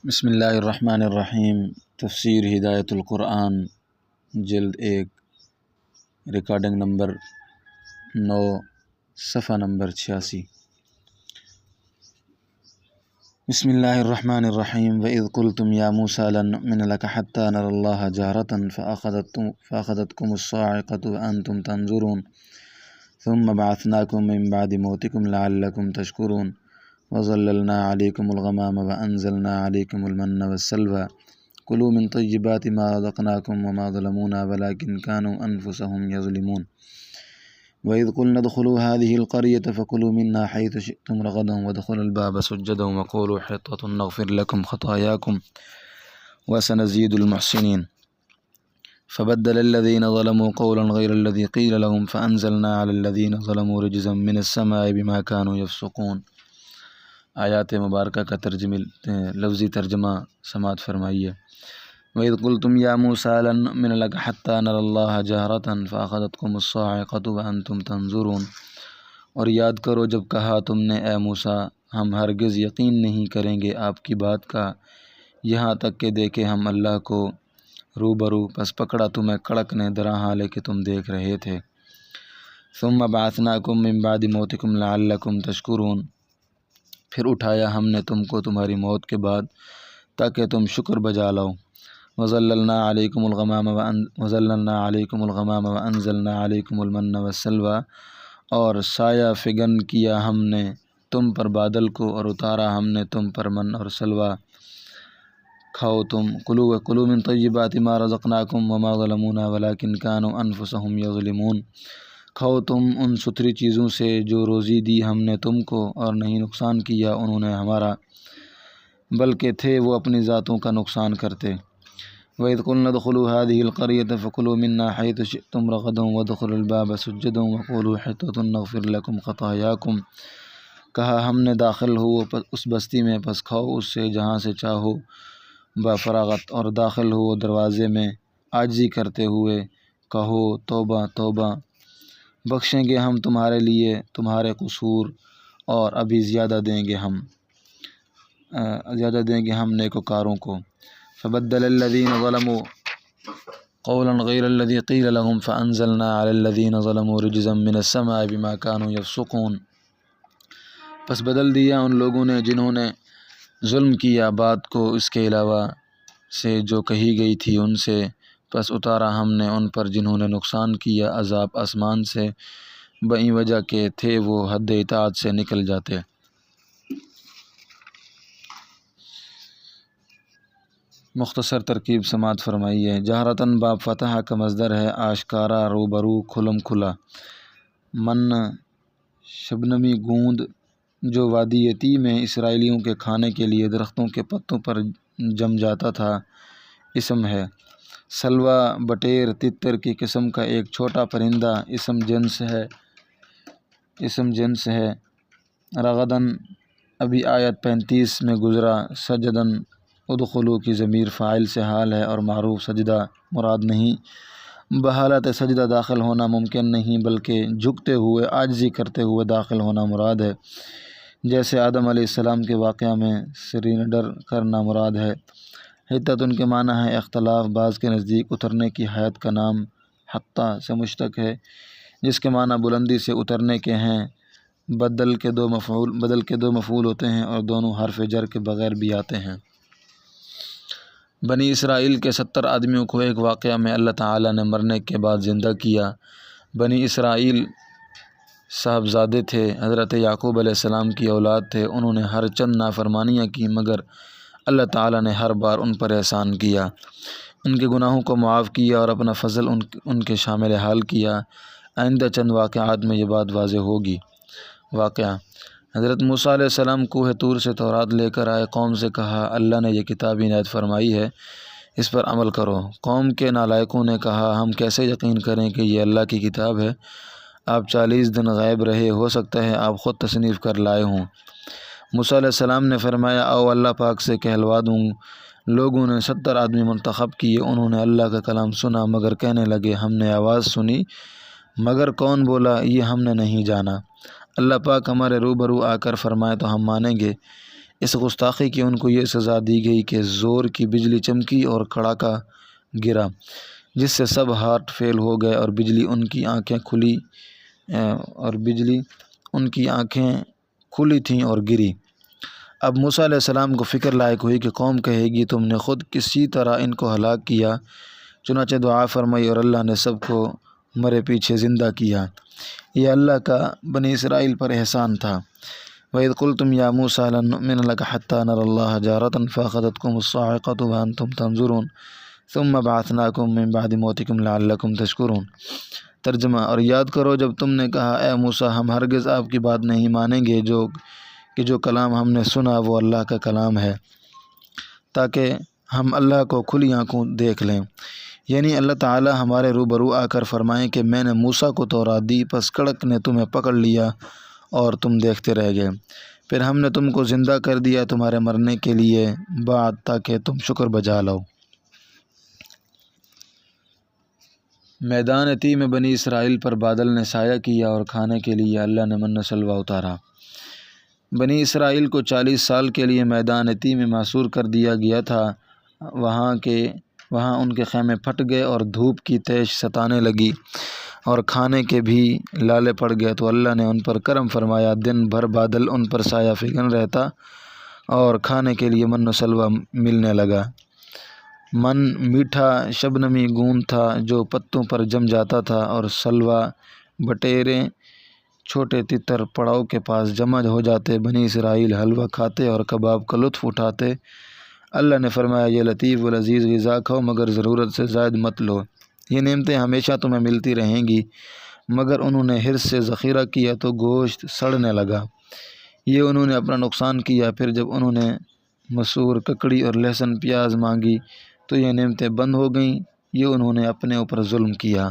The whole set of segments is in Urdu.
بسم اللہ الرحمن الرحیم۔ تفسیر ہدایت القرآن جلد 1، ریکارڈنگ نمبر 9، صفحہ نمبر 86۔ بسم اللہ الرحمن الرحیم۔ وَإِذْ قُلْتُمْ يَا مُوسَىٰ لَن نُّؤْمِنَ لَكَ حَتَّىٰ نَرَى اللَّهَ جَهْرَةً فَأَخَذَتْكُمُ الصَّاعِقَةُ وَأَنْتُمْ تَنظُرُونَ ثُمَّ بَعَثْنَاكُم مِّن بَعْدِ مَوْتِكُمْ لَعَلَّكُمْ تَشْكُرُونَ وَظَلَّلْنَا عَلَيْكُمُ الْغَمَامَ وَأَنزَلْنَا عَلَيْكُمُ الْمَنَّ وَالسَّلْوَىٰ كُلُوا مِن طَيِّبَاتِ مَا رَزَقْنَاكُمْ وَمَا ظَلَمُونَا وَلَٰكِن كَانُوا أَنفُسَهُمْ يَظْلِمُونَ وَإِذْ قُلْنَا ادْخُلُوا هَٰذِهِ الْقَرْيَةَ فَكُلُوا مِنْهَا حَيْثُ شِئْتُمْ رَغَدًا وَادْخُلُوا الْبَابَ سُجَّدًا وَقُولُوا حِطَّةٌ نَّغْفِرْ لَكُمْ خَطَايَاكُمْ وَسَنَزِيدُ الْمُحْسِنِينَ فَبَدَّلَ الَّذِينَ ظَلَمُوا قَوْلًا غَيْرَ الَّذِي قِيلَ لَهُمْ فَأَنزَلْنَا عَلَى الَّذِينَ ظَلَمُوا رِجْزًا مِّنَ السَّمَاءِ بِمَا كَانُوا يَفْسُقُونَ۔ آیات مبارکہ کا لفظی ترجمہ سماعت فرمائیے۔ وَإِذْ قُلْتُمْ يَا مُوسَىٰ لَن نُّؤْمِنَ لَكَ حَتَّىٰ نَرَى اللَّهَ جَهْرَةً فَأَخَذَتْكُمُ الصَّاعِقَةُ وَأَنْتُمْ تَنظُرُونَ، اور یاد کرو جب کہا تم نے اے موسیٰ ہم ہرگز یقین نہیں کریں گے آپ کی بات کا یہاں تک کہ دیکھیں ہم اللہ کو روبرو، پس پکڑا تمہیں کڑک نے درا حالے کہ تم دیکھ رہے تھے۔ ثُمَّ بَعَثْنَاكُم مِّن بَعْدِ مَوْتِكُمْ لَعَلَّكُمْ تَشْكُرُونَ، پھر اٹھایا ہم نے تم کو تمہاری موت کے بعد تاکہ تم شکر بجا لاؤ۔ وَظَلَّلْنَا عَلَيْكُمُ الْغَمَامَ وَأَنزَلْنَا عَلَيْكُمُ الْمَنَّ وَالسَّلْوَىٰ، اور سایہ فگن کیا ہم نے تم پر بادل کو اور اتارا ہم نے تم پر من اور سلویٰ۔ کھاؤ تم، کلوا من طیبات ما رزقناکم وما ظلمونا ولکن کانوا انفسہم یظلمون، کھاؤ تم ان ستھری چیزوں سے جو روزی دی ہم نے تم کو اور نہیں نقصان کیا انہوں نے ہمارا، بلکہ تھے وہ اپنی ذاتوں کا نقصان کرتے۔ وَإِذْ قُلْنَا ادْخُلُوا هَٰذِهِ الْقَرْيَةَ فَكُلُوا مِنْهَا حَيْثُ شِئْتُمْ رَغَدًا وَادْخُلُوا الْبَابَ سُجَّدًا وَقُولُوا حِطَّةٌ نَّغْفِرْ لَكُمْ خَطَايَاكُمْ، کہا ہم نے داخل ہو اس بستی میں پس کھاؤ اس سے جہاں سے چاہو با فراغت، اور داخل ہو دروازے میں عاجزی کرتے ہوئے، کہو توبہ توبہ، بخشیں گے ہم تمہارے لیے تمہارے قصور اور ابھی زیادہ دیں گے ہم نیکوکاروں کو۔ فبدل الذین ظلموا قولا غیر الذی قیل لهم فانزلنا علی الذین ظلموا رجزا من السماء بما كانوا یفسقون، پس بدل دیا ان لوگوں نے جنہوں نے ظلم کیا بات کو اس کے علاوہ سے جو کہی گئی تھی ان سے، پس اتارا ہم نے ان پر جنہوں نے نقصان کیا عذاب آسمان سے بئی وجہ کہ تھے وہ حد اطاعت سے نکل جاتے۔ مختصر ترکیب سماعت فرمائیے۔ جہرتاً باب فتح کا مصدر ہے، آشکارا، روبرو، کھلم کھلا۔ من شبنمی گوند جو وادی یتی میں اسرائیلیوں کے کھانے کے لیے درختوں کے پتوں پر جم جاتا تھا، اسم ہے۔ سلویٰ بٹیر تتر کی قسم کا ایک چھوٹا پرندہ، اسم جنس ہے۔ رغداً ابھی آیت 35 میں گزرا۔ سجداً ادخلوا کی ضمیر فاعل سے حال ہے اور معروف سجدہ مراد نہیں، بحالت سجدہ داخل ہونا ممکن نہیں بلکہ جھکتے ہوئے عاجزی کرتے ہوئے داخل ہونا مراد ہے، جیسے آدم علیہ السلام کے واقعہ میں سرینڈر کرنا مراد ہے۔ حطۃ کے معنی ہے اختلاف، بعض کے نزدیک اترنے کی حیت کا نام حطہ سے مشتق ہے جس کے معنی بلندی سے اترنے کے ہیں۔ بدل کے دو مفعول ہوتے ہیں اور دونوں حرف جر کے بغیر بھی آتے ہیں۔ بنی اسرائیل کے 70 آدمیوں کو ایک واقعہ میں اللہ تعالیٰ نے مرنے کے بعد زندہ کیا۔ بنی اسرائیل صاحبزادے تھے، حضرت یعقوب علیہ السلام کی اولاد تھے، انہوں نے ہر چند نافرمانیاں کی مگر اللہ تعالیٰ نے ہر بار ان پر احسان کیا، ان کے گناہوں کو معاف کیا اور اپنا فضل ان کے شامل حال کیا۔ آئندہ چند واقعات میں یہ بات واضح ہوگی۔ واقعہ: حضرت موسیٰ علیہ السلام کوہ طور سے تورات لے کر آئے، قوم سے کہا اللہ نے یہ کتاب عنایت فرمائی ہے، اس پر عمل کرو۔ قوم کے نالائقوں نے کہا ہم کیسے یقین کریں کہ یہ اللہ کی کتاب ہے، آپ 40 دن غائب رہے، ہو سکتا ہے آپ خود تصنیف کر لائے ہوں۔ موسیٰ علیہ السلام نے فرمایا آؤ اللہ پاک سے کہلوا دوں۔ لوگوں نے 70 آدمی منتخب کیے، انہوں نے اللہ کا کلام سنا مگر کہنے لگے ہم نے آواز سنی مگر کون بولا یہ ہم نے نہیں جانا، اللہ پاک ہمارے روبرو آ کر فرمائے تو ہم مانیں گے۔ اس گستاخی کی ان کو یہ سزا دی گئی کہ زور کی بجلی چمکی اور کڑاکا گرا، جس سے سب ہارٹ فیل ہو گئے اور بجلی ان کی آنکھیں کھلی تھیں اور گری۔ اب موسیٰ علیہ السلام کو فکر لاحق ہوئی کہ قوم کہے گی تم نے خود کسی طرح ان کو ہلاک کیا، چنانچہ دعا فرمائی اور اللہ نے سب کو مرے پیچھے زندہ کیا۔ یہ اللہ کا بنی اسرائیل پر احسان تھا۔ وَإِذْ قُلْتُمْ يَا مُوسَىٰ لَن نُّؤْمِنَ لَكَ حَتَّىٰ نَرَى اللَّهَ جَهْرَةً فَأَخَذَتْكُمُ الصَّاعِقَةُ وَأَنْتُمْ تَنظُرُونَ ثُمَّ بَعَثْنَاكُم مِّن بَعْدِ مَوْتِكُمْ لَعَلَّكُمْ تَشْكُرُونَ۔ ترجمہ، اور یاد کرو جب تم نے کہا اے موسیٰ ہم ہرگز آپ کی بات نہیں مانیں گے جو کلام ہم نے سنا وہ اللہ کا کلام ہے، تاکہ ہم اللہ کو کھلی آنکھوں دیکھ لیں۔ یعنی اللہ تعالیٰ ہمارے روبرو آ کر فرمائیں کہ میں نے موسیٰ کو تورات دی، پس کڑک نے تمہیں پکڑ لیا اور تم دیکھتے رہ گئے، پھر ہم نے تم کو زندہ کر دیا تمہارے مرنے کے لیے بعد تاکہ تم شکر بجا لاؤ۔ میدان تیہ میں بنی اسرائیل پر بادل نے سایہ کیا اور کھانے کے لیے اللہ نے من و سلوہ اتارا۔ بنی اسرائیل کو 40 سال کے لیے میدان تیہ میں محصور کر دیا گیا تھا۔ وہاں ان کے خیمے پھٹ گئے اور دھوپ کی تیش ستانے لگی اور کھانے کے بھی لالے پڑ گئے، تو اللہ نے ان پر کرم فرمایا، دن بھر بادل ان پر سایہ فگن رہتا اور کھانے کے لیے من و سلوہ ملنے لگا۔ من میٹھا شبنمی گوند تھا جو پتوں پر جم جاتا تھا، اور سلوہ بٹیرے چھوٹے تتر پڑاؤ کے پاس جمع ہو جاتے۔ بنی اسرائیل حلوہ کھاتے اور کباب کا لطف اٹھاتے۔ اللہ نے فرمایا یہ لطیف و لذیذ غذا کھاؤ مگر ضرورت سے زائد مت لو، یہ نعمتیں ہمیشہ تمہیں ملتی رہیں گی۔ مگر انہوں نے حرص سے ذخیرہ کیا تو گوشت سڑنے لگا، یہ انہوں نے اپنا نقصان کیا۔ پھر جب انہوں نے مسور، ککڑی اور لہسن پیاز مانگی تو یہ نعمتیں بند ہو گئیں، یہ انہوں نے اپنے اوپر ظلم کیا۔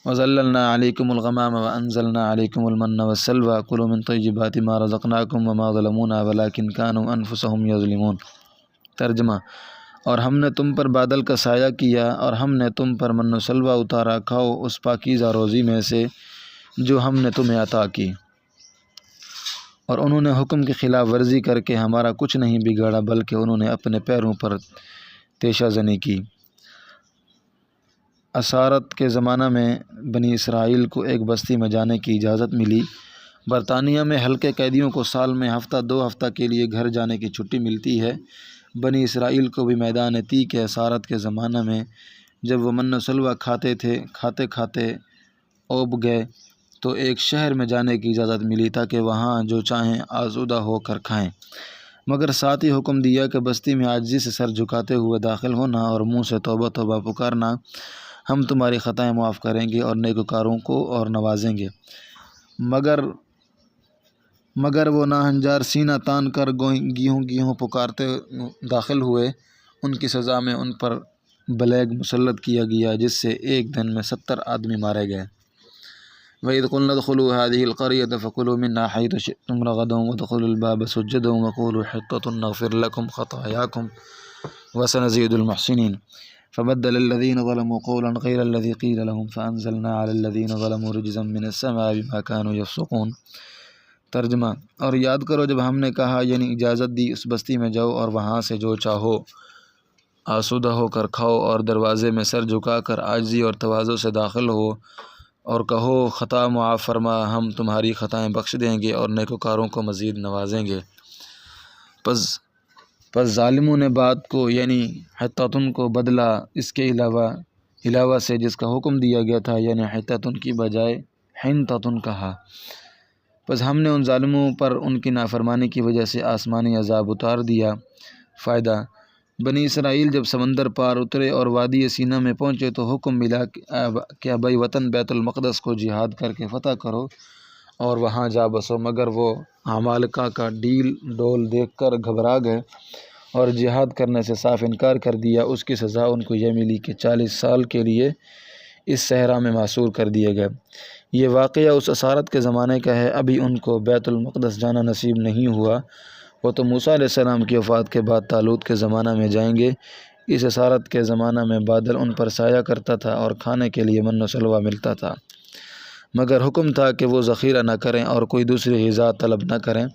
وَظَلَّلْنَا عَلَيْكُمُ الْغَمَامَ وَأَنزَلْنَا عَلَيْكُمُ الْمَنَّ وَالسَّلْوَىٰ كُلُوا مِن طَيِّبَاتِ مَا رَزَقْنَاكُمْ وَمَا ظَلَمُونَا وَلَٰكِن كَانُوا أَنفُسَهُمْ يَظْلِمُونَ۔ ترجمہ، اور ہم نے تم پر بادل کا سایہ کیا اور ہم نے تم پر من و سلوہ اتارا، کھاؤ اس پاکیزہ روزی میں سے جو ہم نے تمہیں عطا کی۔ اور انہوں نے حکم کی خلاف ورزی کر کے ہمارا کچھ نہیں بگاڑا، بلکہ انہوں نے اپنے پیروں پر تیشہ زنی کی۔ اسارت کے زمانہ میں بنی اسرائیل کو ایک بستی میں جانے کی اجازت ملی۔ برطانیہ میں ہلکے قیدیوں کو سال میں ہفتہ 2 ہفتہ کے لیے گھر جانے کی چھٹی ملتی ہے۔ بنی اسرائیل کو بھی میدان تیہ کے اسارت کے زمانہ میں جب وہ من و سلوہ کھاتے کھاتے اوب گئے تو ایک شہر میں جانے کی اجازت ملی تاکہ وہاں جو چاہیں آسودہ ہو کر کھائیں، مگر ساتھ ہی حکم دیا کہ بستی میں عاجزی سے سر جھکاتے ہوئے داخل ہونا اور منہ سے توبہ توبہ پکارنا، ہم تمہاری خطائیں معاف کریں گے اور نیکوکاروں کو اور نوازیں گے۔ مگر وہ ناہنجار سینہ تان کر گیہوں پکارتے داخل ہوئے، ان کی سزا میں ان پر بلیگ مسلط کیا گیا، جس سے ایک دن میں 70 آدمی مارے گئے۔ وَإِذْ قُلْنَا ادْخُلُوا هَٰذِهِ الْقَرْيَةَ فَكُلُوا مِنْهَا حَيْثُ شِئْتُمْ رَغَدًا وَادْخُلُوا الْبَابَ سُجَّدًا وَقُولُوا حِطَّةٌ نَّغْفِرْ لَكُمْ خَطَايَاكُمْ وَسَنَزِيدُ الْمُحْسِنِينَ فَبَدَّلَ الَّذِينَ ظَلَمُوا قَوْلًا غَيْرَ الَّذِي قِيلَ لَهُمْ فَأَنزَلْنَا عَلَى الَّذِينَ ظَلَمُوا رِجْزًا مِّنَ السَّمَاءِ بِمَا كَانُوا يَفْسُقُونَ۔ ترجمہ، اور یاد کرو جب ہم نے کہا یعنی اجازت دی اس بستی میں جاؤ اور وہاں سے جو چاہو آسودہ ہو کر کھاؤ، اور دروازے میں سر جھکا کر عاجزی اور تواضع سے داخل ہو اور کہو خطا معاف فرما، ہم تمہاری خطائیں بخش دیں گے اور نیکوکاروں کو مزید نوازیں گے۔ پس ظالموں نے بات کو یعنی حطتن کو بدلا اس کے علاوہ سے جس کا حکم دیا گیا تھا، یعنی حطتن کی بجائے حنطتن کہا۔ پس ہم نے ان ظالموں پر ان کی نافرمانی کی وجہ سے آسمانی عذاب اتار دیا۔ فائدہ، بنی اسرائیل جب سمندر پار اترے اور وادی سینا میں پہنچے تو حکم ملا کہ ابائی وطن بیت المقدس کو جہاد کر کے فتح کرو اور وہاں جا بسو، مگر وہ عمالقہ کا ڈیل ڈول دیکھ کر گھبرا گئے اور جہاد کرنے سے صاف انکار کر دیا۔ اس کی سزا ان کو یہ ملی کہ 40 سال کے لیے اس صحرا میں محصور کر دیے گئے۔ یہ واقعہ اس اسارت کے زمانے کا ہے، ابھی ان کو بیت المقدس جانا نصیب نہیں ہوا، وہ تو موسیٰ علیہ السلام کی وفات کے بعد طالوت کے زمانہ میں جائیں گے۔ اس اسارت کے زمانہ میں بادل ان پر سایہ کرتا تھا اور کھانے کے لیے من و سلوہ ملتا تھا، مگر حکم تھا کہ وہ ذخیرہ نہ کریں اور کوئی دوسری غذا طلب نہ کریں،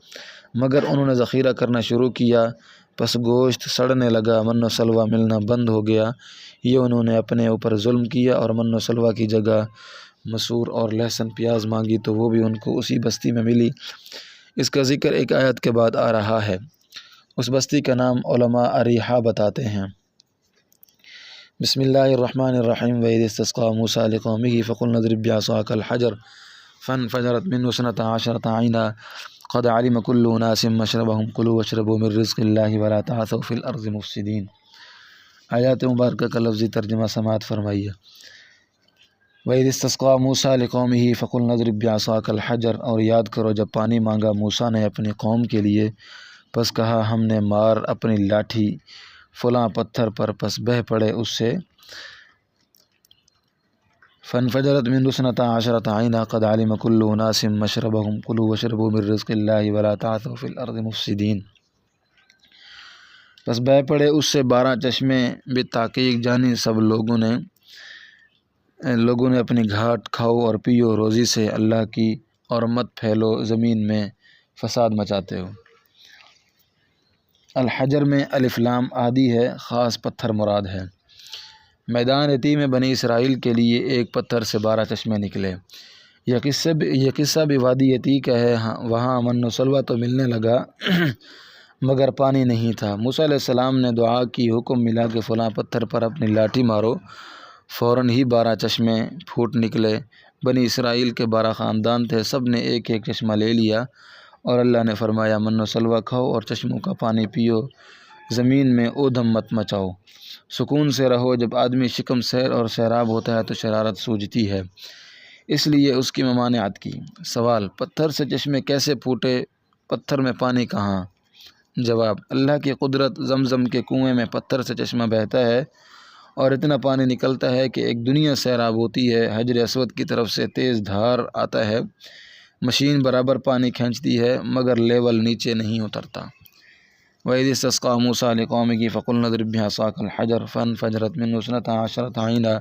مگر انہوں نے ذخیرہ کرنا شروع کیا، پس گوشت سڑنے لگا، من و سلوہ ملنا بند ہو گیا۔ یہ انہوں نے اپنے اوپر ظلم کیا اور من و سلوہ کی جگہ مسور اور لہسن پیاز مانگی تو وہ بھی ان کو اسی بستی میں ملی۔ اس کا ذکر ایک آیت کے بعد آ رہا ہے۔ اس بستی کا نام علماء اریحا بتاتے ہیں۔ بسم اللہ الرحمن الرحیم وَإِذِ اسْتَسْقَىٰ مُوسَىٰ لِقَوْمِهِ فَقُلْنَا اضْرِب بِّعَصَاكَ الْحَجَرَ فَانفَجَرَتْ مِنْهُ اثْنَتَا عَشْرَةَ عَيْنًا قَدْ عَلِمَ كُلُّ أُنَاسٍ مَّشْرَبَهُمْ كُلُوا وَاشْرَبُوا مِن رِّزْقِ اللَّهِ وَلَا تَعْثَوْا فِي الْأَرْضِ مُفْسِدِينَ۔ آیات مبارکہ کا لفظی ترجمہ سماعت فرمائیے۔ وَإِذِ اسْتَسْقَىٰ مُوسَىٰ لِقَوْمِهِ فَقُلْنَا اضْرِب بِّعَصَاكَ الْحَجَرَ، اور یاد کرو جب پانی مانگا موسیٰ نے اپنی قوم کے لیے، پس کہا ہم نے مار اپنی لاٹھی فلاں پتھر پر، پس بہہ پڑے اس سے۔ فانفجرت منه اثنتا عشرة عینا قد علم كل أناس مشربهم كلوا واشربوا من رزق الله ولا تعثوا في الأرض مفسدين۔ پس بہہ پڑے اس سے 12 چشمے، بالتحقیق جانی سب لوگوں نے اپنی گھاٹ، کھاؤ اور پیو روزی سے اللہ کی، اور مت پھیلو زمین میں فساد مچاتے ہو۔ الحجر میں الف لام عادی ہے، خاص پتھر مراد ہے۔ میدان یتی میں بنی اسرائیل کے لیے ایک پتھر سے 12 چشمے نکلے۔ یہ قصہ بھی وادی یتی کا ہے۔ وہاں من و سلوہ تو ملنے لگا مگر پانی نہیں تھا۔ موسیٰ علیہ السلام نے دعا کی، حکم ملا کہ فلاں پتھر پر اپنی لاٹھی مارو، فوراً ہی 12 چشمے پھوٹ نکلے۔ بنی اسرائیل کے 12 خاندان تھے، سب نے ایک ایک چشمہ لے لیا، اور اللہ نے فرمایا من و سلوہ کھاؤ اور چشموں کا پانی پیو، زمین میں اودھم مت مچاؤ، سکون سے رہو۔ جب آدمی شکم سیر اور سیراب ہوتا ہے تو شرارت سوجتی ہے، اس لیے اس کی ممانعت کی۔ سوال: پتھر سے چشمے کیسے پھوٹے؟ پتھر میں پانی کہاں؟ جواب: اللہ کی قدرت، زمزم کے کنویں میں پتھر سے چشمہ بہتا ہے اور اتنا پانی نکلتا ہے کہ ایک دنیا سیراب ہوتی ہے۔ حجر اسود کی طرف سے تیز دھار آتا ہے، مشین برابر پانی کھینچتی ہے مگر لیول نیچے نہیں اترتا۔ وَإِذِ اسْتَسْقَىٰ مُوسَىٰ لِقَوْمِهِ فَقُلْنَا اضْرِب بِّعَصَاكَ الْحَجَرَ فَانفَجَرَتْ مِنْهُ اثْنَتَا عَشْرَةَ عَيْنًا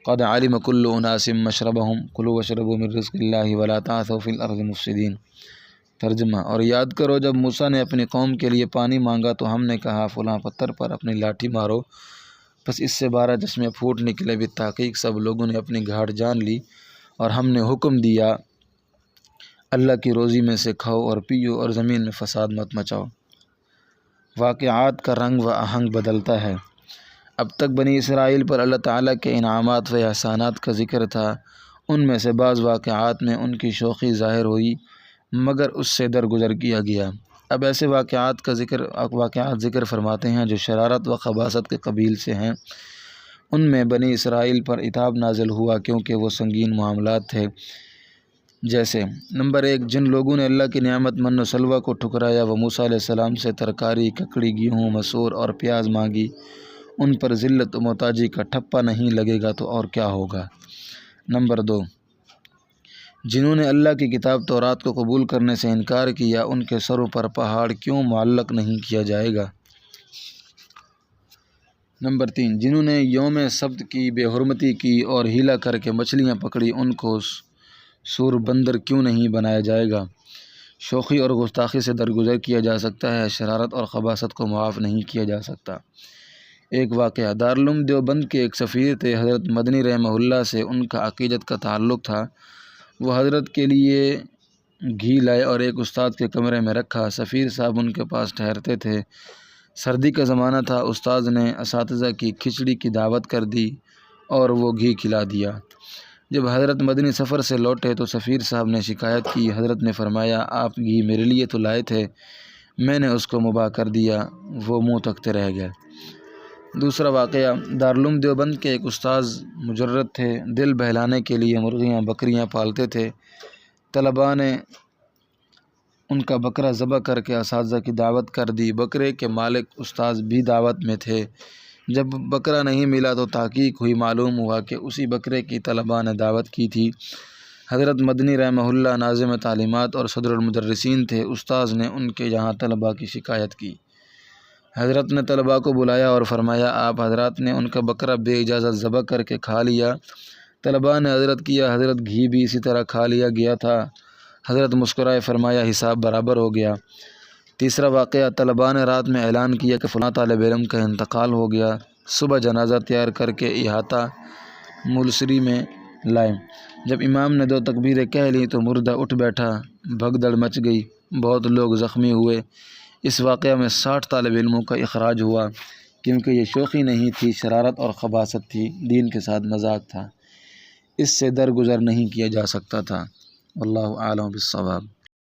قَدْ عَلِمَ كُلُّ أُنَاسٍ مَّشْرَبَهُمْ كُلُوا وَاشْرَبُوا مِن رِّزْقِ اللَّهِ وَلَا تَعْثَوْا فِي الْأَرْضِ مُفْسِدِينَ۔ ترجمہ: اور یاد کرو جب موسیٰ نے اپنی قوم کے لیے پانی مانگا تو ہم نے کہا فلاں پتھر پر اپنی لاٹھی مارو، پس اس سے 12 چشمے پھوٹ نکلے۔ بالتحقیق سب لوگوں نے اپنی گھاٹ جان لی، اور ہم نے حکم دیا اللہ کی روزی میں سے کھاؤ اور پیو، اور زمین میں فساد مت مچاؤ۔ واقعات کا رنگ و آہنگ بدلتا ہے۔ اب تک بنی اسرائیل پر اللہ تعالیٰ کے انعامات و احسانات کا ذکر تھا۔ ان میں سے بعض واقعات میں ان کی شوخی ظاہر ہوئی مگر اس سے درگزر کیا گیا۔ اب ایسے واقعات ذکر فرماتے ہیں جو شرارت و خباثت کے قبیل سے ہیں۔ ان میں بنی اسرائیل پر عتاب نازل ہوا کیونکہ وہ سنگین معاملات تھے۔ جیسے: نمبر 1، جن لوگوں نے اللہ کی نعمت من و سلوہ کو ٹھکرایا، وہ موسیٰ علیہ السلام سے ترکاری، ککڑی، گیہوں، مسور اور پیاز مانگی، ان پر ذلت و محتاجی کا ٹھپا نہیں لگے گا تو اور کیا ہوگا۔ نمبر 2، جنہوں نے اللہ کی کتاب تورات کو قبول کرنے سے انکار کیا، ان کے سروں پر پہاڑ کیوں معلق نہیں کیا جائے گا۔ نمبر 3، جنہوں نے یوم سبت کی بے حرمتی کی اور ہیلا کر کے مچھلیاں پکڑی، ان کو سور بندر کیوں نہیں بنایا جائے گا۔ شوخی اور گستاخی سے درگزر کیا جا سکتا ہے، شرارت اور خباثت کو معاف نہیں کیا جا سکتا۔ ایک واقعہ: دارالعلوم دیوبند کے ایک سفیر تھے، حضرت مدنی رحمہ اللہ سے ان کا عقیدت کا تعلق تھا۔ وہ حضرت کے لیے گھی لائے اور ایک استاد کے کمرے میں رکھا۔ سفیر صاحب ان کے پاس ٹھہرتے تھے۔ سردی کا زمانہ تھا، استاد نے اساتذہ کی کھچڑی کی دعوت کر دی اور وہ گھی کھلا دیا۔ جب حضرت مدنی سفر سے لوٹے تو سفیر صاحب نے شکایت کی۔ حضرت نے فرمایا آپ گھی میرے لیے تو لائے تھے، میں نے اس کو مباح کر دیا۔ وہ منہ تکتے رہ گئے۔ دوسرا واقعہ: دارالعلوم دیوبند کے ایک استاذ مجرد تھے، دل بہلانے کے لیے مرغیاں بکریاں پالتے تھے۔ طلباء نے ان کا بکرا ذبح کر کے اساتذہ کی دعوت کر دی۔ بکرے کے مالک استاذ بھی دعوت میں تھے۔ جب بکرا نہیں ملا تو تحقیق ہوئی، معلوم ہوا کہ اسی بکرے کی طلباء نے دعوت کی تھی۔ حضرت مدنی رحمہ اللہ ناظم تعلیمات اور صدر المدرسین تھے۔ استاذ نے ان کے یہاں طلباء کی شکایت کی۔ حضرت نے طلباء کو بلایا اور فرمایا آپ حضرات نے ان کا بکرا بے اجازت ذبح کر کے کھا لیا۔ طلباء نے حضرت کیا، حضرت گھی بھی اسی طرح کھا لیا گیا تھا۔ حضرت مسکرائے، فرمایا حساب برابر ہو گیا۔ تیسرا واقعہ، طلباء نے رات میں اعلان کیا کہ فلاں طالب علم کا انتقال ہو گیا۔ صبح جنازہ تیار کر کے احاطہ ملسری میں لائے۔ جب امام نے 2 تکبیریں کہہ لیں تو مردہ اٹھ بیٹھا، بھگدڑ مچ گئی، بہت لوگ زخمی ہوئے۔ اس واقعہ میں 60 طالب علموں کا اخراج ہوا، کیونکہ یہ شوخی نہیں تھی، شرارت اور خباثت تھی، دین کے ساتھ مذاق تھا، اس سے درگزر نہیں کیا جا سکتا تھا۔ واللہ اعلم بالصواب۔